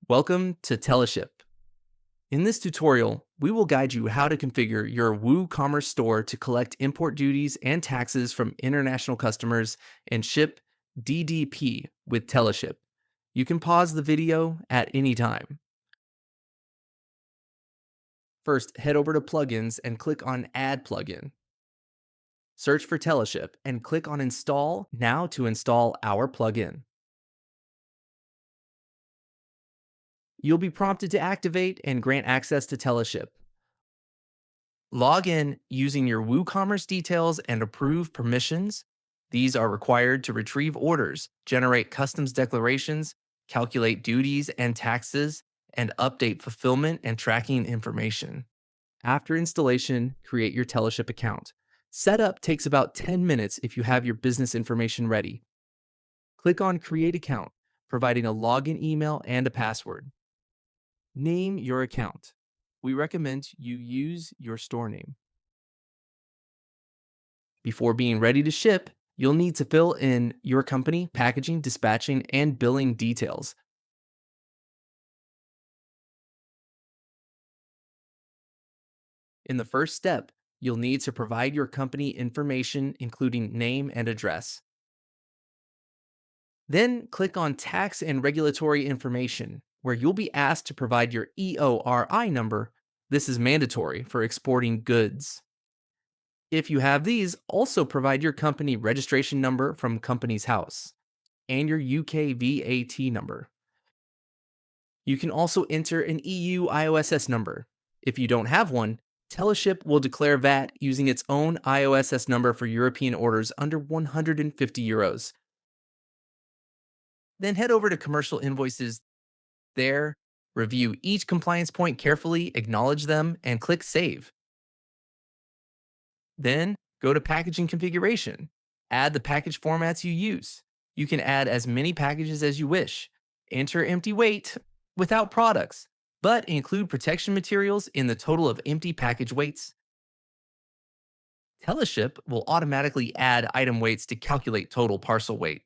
Welcome to Teleship. In this tutorial, we will guide you how to configure your WooCommerce store to collect import duties and taxes from international customers and ship DDP with Teleship. You can pause the video at any time. First, head over to Plugins and click on Add Plugin. Search for Teleship and click on Install now to install our plugin. You'll be prompted to activate and grant access to Teleship. Log in using your WooCommerce details and approve permissions. These are required to retrieve orders, generate customs declarations, calculate duties and taxes, and update fulfillment and tracking information. After installation, create your Teleship account. Setup takes about 10 minutes if you have your business information ready. Click on Create Account, providing a login email and a password. Name your account. We recommend you use your store name. Before being ready to ship, you'll need to fill in your company, packaging, dispatching, and billing details. In the first step, you'll need to provide your company information, including name and address. Then click on Tax and Regulatory Information, where you'll be asked to provide your EORI number. This is mandatory for exporting goods. If you have these, also provide your company registration number from Companies House and your UK VAT number. You can also enter an EU IOSS number. If you don't have one, Teleship will declare VAT using its own IOSS number for European orders under 150 euros. Then head over to Commercial Invoices. There, review each compliance point carefully, acknowledge them, and click Save. Then go to Packaging Configuration. Add the package formats you use. You can add as many packages as you wish. Enter empty weight without products, but include protection materials in the total of empty package weights. Teleship will automatically add item weights to calculate total parcel weight.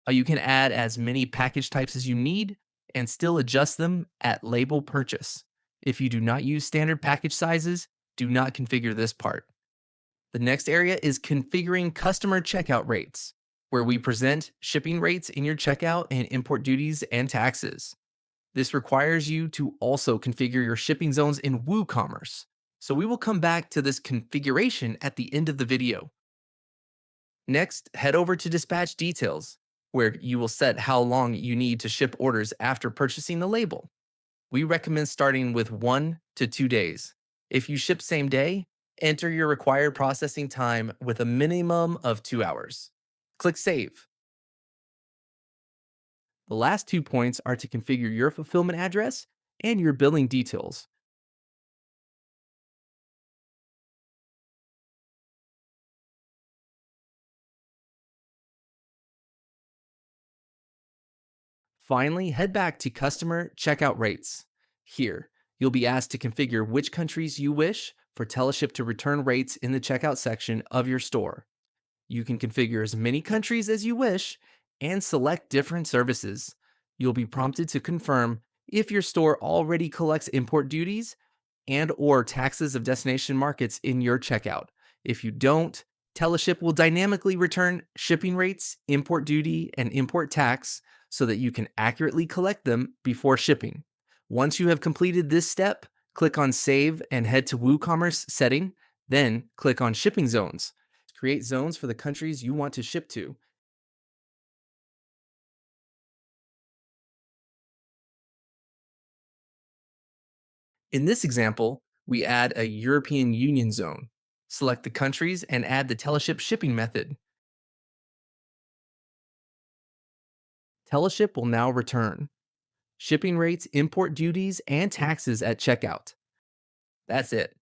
You can add as many package types as you need and still adjust them at label purchase. If you do not use standard package sizes, do not configure this part. The next area is configuring customer checkout rates, where we present shipping rates in your checkout and import duties and taxes. This requires you to also configure your shipping zones in WooCommerce. So we will come back to this configuration at the end of the video. Next, head over to Dispatch Details, where you will set how long you need to ship orders after purchasing the label. We recommend starting with 1 to 2 days. If you ship same day, enter your required processing time with a minimum of 2 hours. Click Save. The last 2 points are to configure your fulfillment address and your billing details. Finally, head back to Customer Checkout Rates. Here, you'll be asked to configure which countries you wish for Teleship to return rates in the checkout section of your store. You can configure as many countries as you wish and select different services. You'll be prompted to confirm if your store already collects import duties and/or taxes of destination markets in your checkout. If you don't, Teleship will dynamically return shipping rates, import duty, and import tax so that you can accurately collect them before shipping. Once you have completed this step, click on Save and head to WooCommerce setting, then click on Shipping Zones. Create zones for the countries you want to ship to. In this example, we add a European Union zone. Select the countries and add the Teleship shipping method. Teleship will now return shipping rates, import duties, and taxes at checkout. That's it.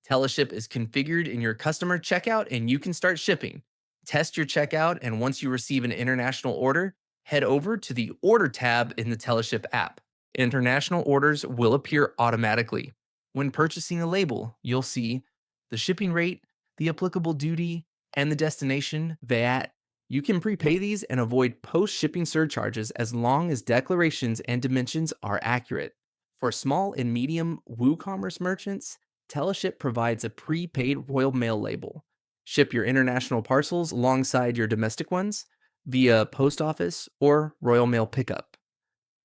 Teleship is configured in your customer checkout and you can start shipping. Test your checkout, and once you receive an international order, head over to the Order tab in the Teleship app. International orders will appear automatically. When purchasing a label, you'll see the shipping rate, the applicable duty, and the destination, VAT, You can prepay these and avoid post shipping surcharges as long as declarations and dimensions are accurate. For small and medium WooCommerce merchants, Teleship provides a prepaid Royal Mail label. Ship your international parcels alongside your domestic ones via post office or Royal Mail pickup.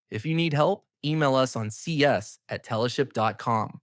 If you need help, email us on cs@teleship.com.